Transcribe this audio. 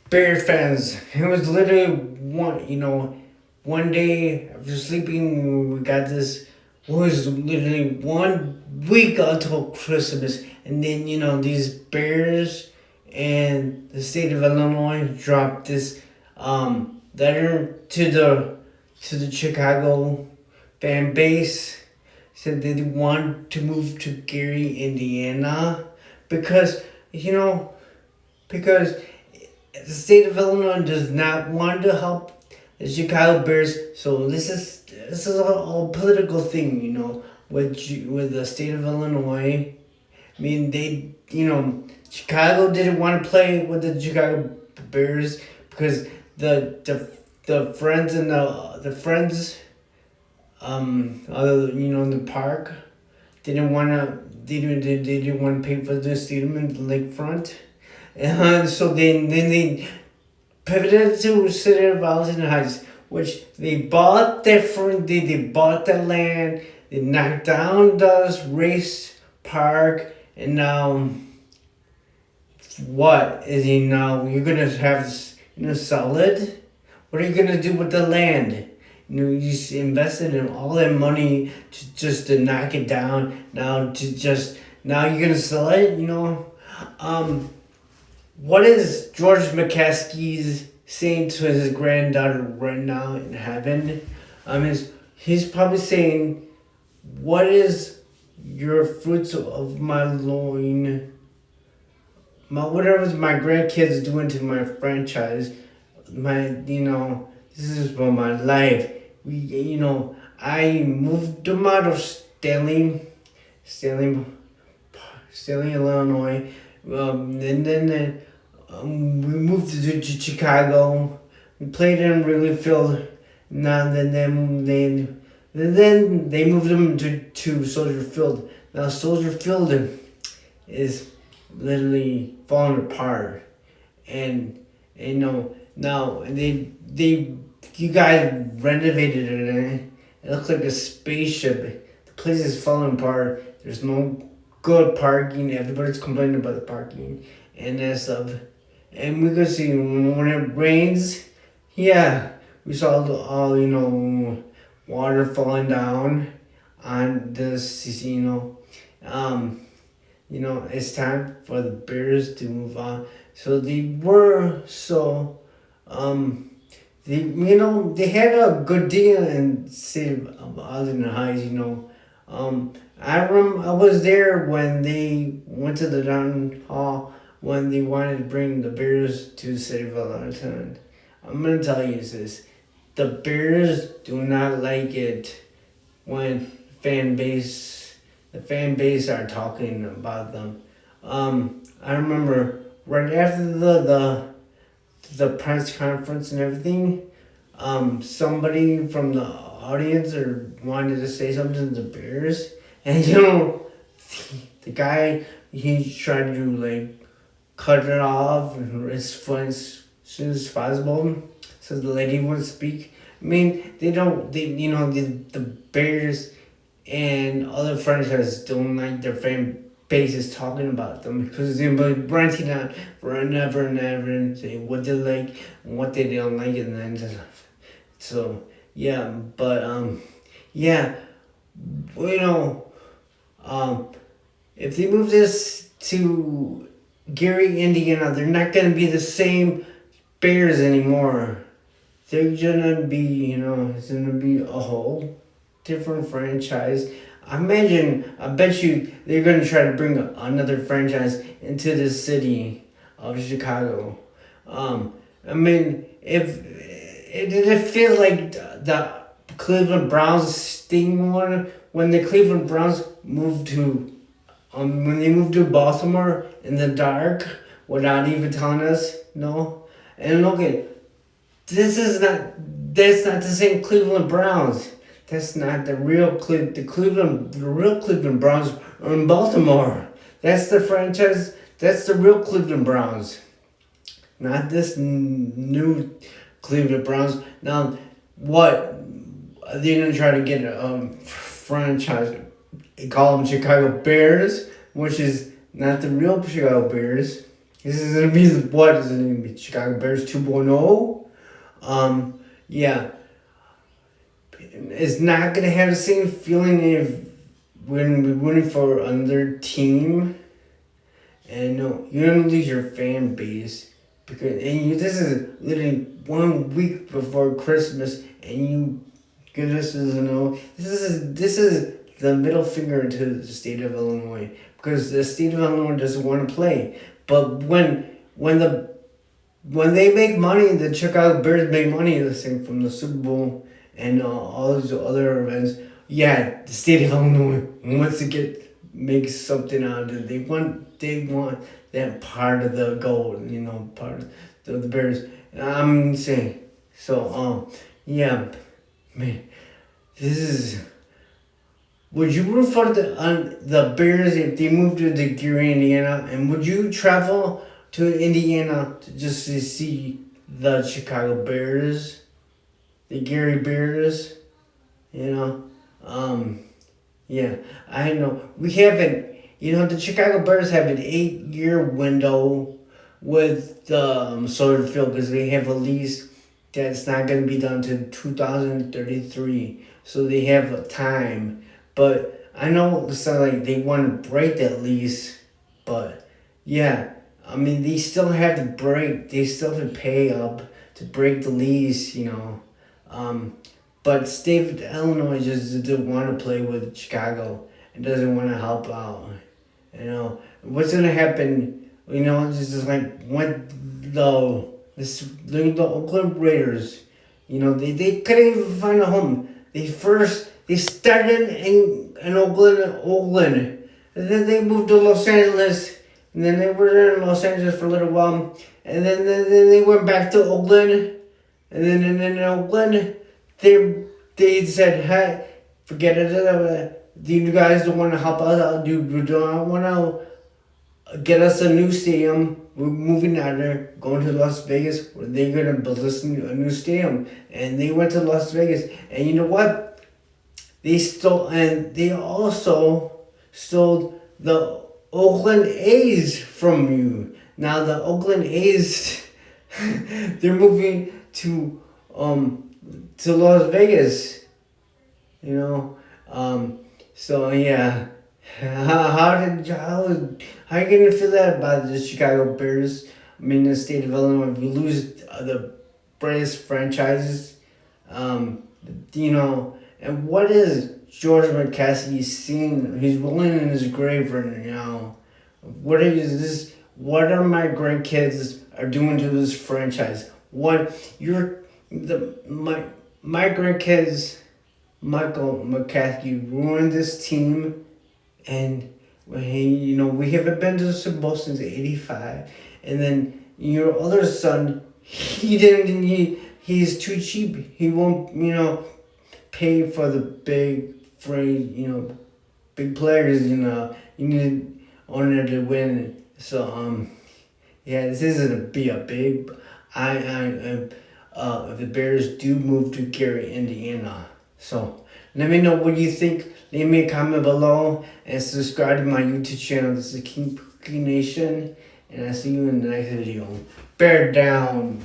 Bear fans. It was literally one day after sleeping, we got this. It was literally 1 week until Christmas, and then these Bears and the state of Illinois dropped this letter to the Chicago fan base. Said they want to move to Gary, Indiana, because you know because the state of Illinois does not want to help the Chicago Bears. So this is all political thing, with the state of Illinois. I mean, Chicago didn't want to play with the Chicago Bears because the friends and the friends in the park didn't want to they didn't want to pay for the stadium in the lakefront. And so then they pivoted to City of Arlington Heights, which they bought they bought the land, they knocked down the race park, and now what is he now? You're gonna have sell it? What are you gonna do with the land? You just invested in all that money to knock it down. Now you're gonna sell it. What is George McCaskey's saying to his granddaughter right now in heaven? He's probably saying, "What is your fruits of my loin? Whatever my grandkids doing to my franchise, this is for my life. I moved them out of Stanley, Illinois. And then we moved to Chicago. We played in Wrigley Field. Now then they moved them to Soldier Field. Now Soldier Field is literally falling apart, and now they you guys renovated it. And it looks like a spaceship. The place is falling apart. There's no good parking. Everybody's complaining about the parking and that stuff. And we could see when it rains, yeah, we saw water falling down on this. It's time for the Bears to move on. So they had a good deal in City of Arlington Heights. I was there when they went to the town hall when they wanted to bring the Bears to the city of Arlington. I'm gonna tell you this: the Bears do not like it when the fan base are talking about them. I remember right after the press conference and everything, somebody from the audience or wanted to say something to the Bears. And the guy, he tried to cut it off as soon as possible, so the lady would speak. I mean, the Bears and other franchises don't like their fan bases talking about them because they've been ranting out forever and ever and saying what they like and what they don't like, and then so yeah, but yeah, if they move this to Gary, Indiana, they're not gonna be the same Bears anymore. They're gonna be, it's gonna be a whole different franchise. I bet you they're gonna try to bring another franchise into the city of Chicago. If it feels like the Cleveland Browns sting one when the Cleveland Browns moved to when they moved to Baltimore in the dark without even telling us, no. And look at that's not the same Cleveland Browns. That's not the real the real Cleveland Browns are in Baltimore. That's the franchise. That's the real Cleveland Browns. Not this new Cleveland Browns. Now, what? They're going to try to get a franchise. They call them Chicago Bears, which is not the real Chicago Bears. This is gonna be what is it gonna be? Chicago Bears 2.0. Yeah, it's not gonna have the same feeling if when we're rooting for another team, and no, you're gonna lose your fan base because this is literally 1 week before Christmas, and you goodness doesn't know this is the middle finger to the state of Illinois because the state of Illinois doesn't want to play, but when they make money, the Chicago Bears make money the same from the Super Bowl and all these other events. Yeah, the state of Illinois wants to make something out of it. They want that part of the gold, part of the Bears. I'm saying so. Yeah, man, this is. Would you root for the Bears if they moved to the Gary, Indiana? And would you travel to Indiana to see the Chicago Bears, the Gary Bears? You know, yeah, I know we haven't. The Chicago Bears have an 8-year window with the Soldier Field because they have a lease that's not going to be done to 2033, so they have a time. But I know it sounds like they want to break that lease, but yeah, I mean they still have to break. They still have to pay up to break the lease, But state of Illinois just doesn't want to play with Chicago and doesn't want to help out. What's gonna happen? Just like when the Oakland Raiders, they couldn't even find a home. They started in Oakland, and then they moved to Los Angeles, and then they were in Los Angeles for a little while, and then they went back to Oakland, and then in Oakland, they said, hey, forget it. You guys don't want to help us out. You don't want to get us a new stadium. We're moving out there, going to Las Vegas. Where they're gonna build us a new stadium, and they went to Las Vegas. And you know what? They also stole the Oakland A's from you. Now the Oakland A's, they're moving to Las Vegas. So yeah, how are you gonna feel that about the Chicago Bears? I mean, the state of Illinois, if you lose the greatest franchises, and what is George McCaskey seeing? He's rolling in his grave right now. What is this? What are my grandkids are doing to this franchise? My grandkids, Michael McCaskey ruined this team, and we haven't been to the Super Bowl since '85, and then your other son, he's too cheap. He won't pay for the big big players. You need owner to win. So yeah, this isn't be a big. If the Bears do move to Gary, Indiana. So let me know what you think. Leave me a comment below and subscribe to my YouTube channel. This is King Pookie Nation, and I'll see you in the next video. Bear down.